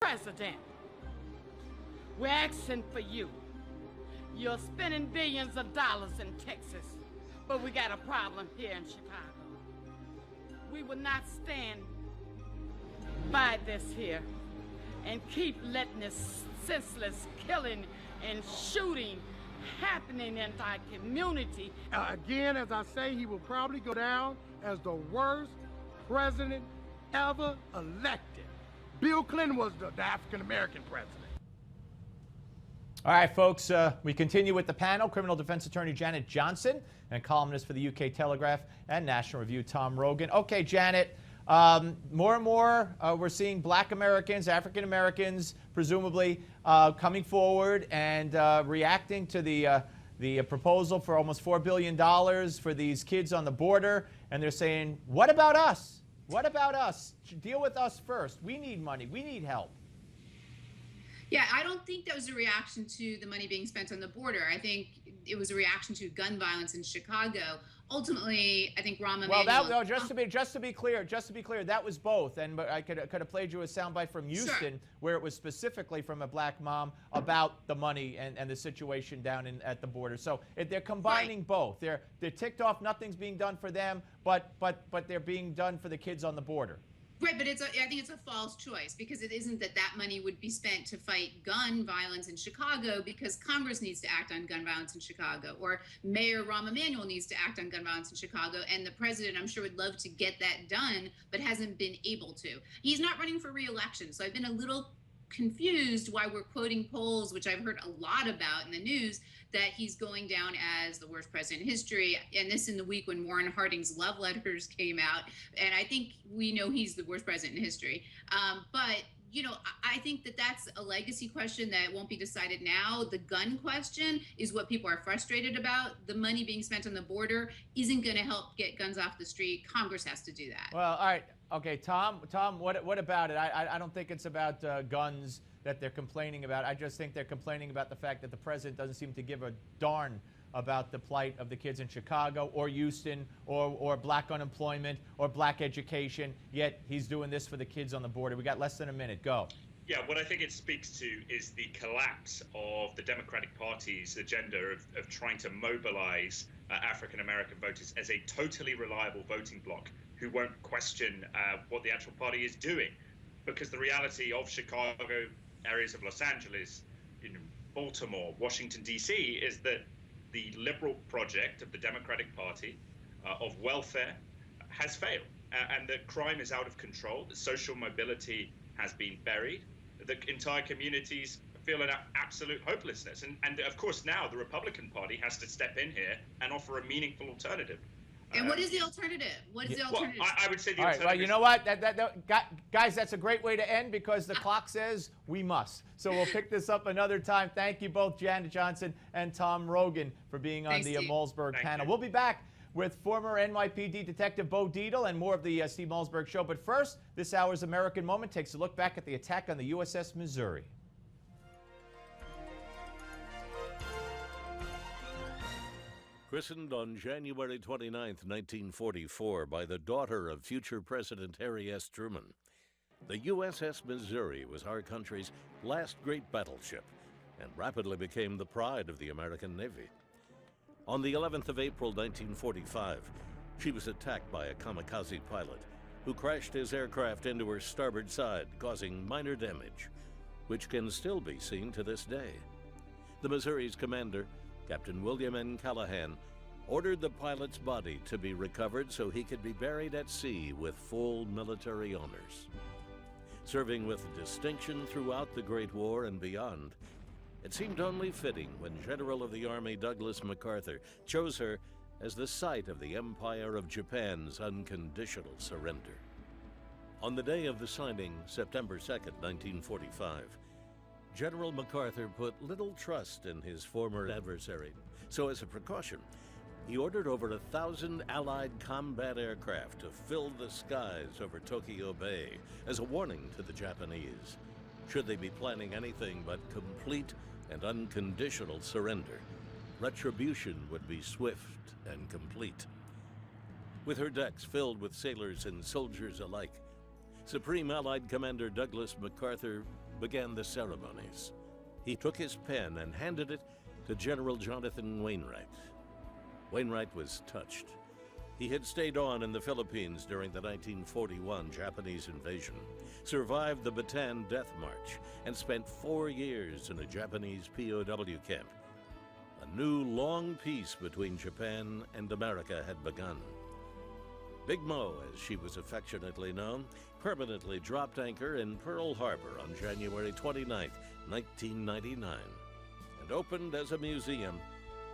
president. We're asking for you. You're spending billions of dollars in Texas, but we got a problem here in Chicago. We will not stand by this here and keep letting this senseless killing and shooting happening in our community. Again, as I say, he will probably go down as the worst president ever elected. Bill Clinton was the African-American president. All right, folks, we continue with the panel. Criminal defense attorney Janet Johnson and columnist for the UK Telegraph and National Review, Tom Rogan. Okay, Janet, more and more we're seeing black Americans, African Americans, presumably coming forward and reacting to the proposal for almost $4 billion for these kids on the border. And they're saying, what about us? What about us? Deal with us first. We need money. We need help. Yeah, I don't think that was a reaction to the money being spent on the border. I think it was a reaction to gun violence in Chicago. Ultimately, I think Rahm Emanuel... Just to be clear, that was both. And I could have played you a soundbite from Houston, sure, where it was specifically from a black mom about the money and the situation down at the border. So they're combining both. They're ticked off. Nothing's being done for them, but they're being done for the kids on the border. Right, but I think it's a false choice, because it isn't that money would be spent to fight gun violence in Chicago, because Congress needs to act on gun violence in Chicago, or Mayor Rahm Emanuel needs to act on gun violence in Chicago, and the president, I'm sure, would love to get that done, but hasn't been able to. He's not running for re-election, so I've been a little confused why we're quoting polls, which I've heard a lot about in the news, that he's going down as the worst president in history, and this in the week when Warren Harding's love letters came out, and I think we know he's the worst president in history. But you know, I think that's a legacy question that won't be decided now. The gun question is what people are frustrated about. The money being spent on the border isn't going to help get guns off the street. Congress has to do that. Well, all right. Okay, Tom, what about it? I don't think it's about guns that they're complaining about. I just think they're complaining about the fact that the president doesn't seem to give a darn about the plight of the kids in Chicago or Houston or black unemployment or black education, yet he's doing this for the kids on the border. We got less than a minute. Go. Yeah, what I think it speaks to is the collapse of the Democratic Party's agenda of trying to mobilize African-American voters as a totally reliable voting bloc who won't question what the actual party is doing. Because the reality of Chicago, areas of Los Angeles, Baltimore, Washington, D.C. is that the liberal project of the Democratic Party of welfare has failed, and that crime is out of control, that social mobility has been buried, that entire communities feel an absolute hopelessness. And of course now the Republican Party has to step in here and offer a meaningful alternative. And what is the alternative? What is the alternative? Well, I would say the All alternative. right, well, you know what? Guys, that's a great way to end, because the clock says we must. So we'll pick this up another time. Thank you both, Janet Johnson and Tom Rogan, for being on the Malzberg panel. We'll be back with former NYPD Detective Bo Dietl and more of the Steve Malzberg Show. But first, this hour's American Moment takes a look back at the attack on the USS Missouri. Christened on January 29, 1944, by the daughter of future President Harry S. Truman, the USS Missouri was our country's last great battleship and rapidly became the pride of the American Navy. On the 11th of April, 1945, she was attacked by a kamikaze pilot who crashed his aircraft into her starboard side, causing minor damage, which can still be seen to this day. The Missouri's commander, Captain William N. Callahan, ordered the pilot's body to be recovered so he could be buried at sea with full military honors. Serving with distinction throughout the Great War and beyond, it seemed only fitting when General of the Army Douglas MacArthur chose her as the site of the Empire of Japan's unconditional surrender. On the day of the signing, September 2nd, 1945, General MacArthur put little trust in his former adversary, so as a precaution, he ordered over 1,000 Allied combat aircraft to fill the skies over Tokyo Bay as a warning to the Japanese. Should they be planning anything but complete and unconditional surrender, retribution would be swift and complete. With her decks filled with sailors and soldiers alike, Supreme Allied Commander Douglas MacArthur began the ceremonies. He took his pen and handed it to General Jonathan Wainwright. Wainwright was touched. He had stayed on in the Philippines during the 1941 Japanese invasion, survived the Bataan Death March, and spent 4 years in a Japanese POW camp. A new long peace between Japan and America had begun. Big Mo, as she was affectionately known, permanently dropped anchor in Pearl Harbor on January 29, 1999, and opened as a museum,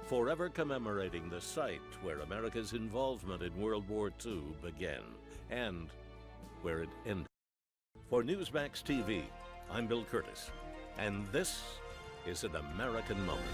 forever commemorating the site where America's involvement in World War II began and where it ended. For Newsmax TV, I'm Bill Curtis, and this is an American Moment.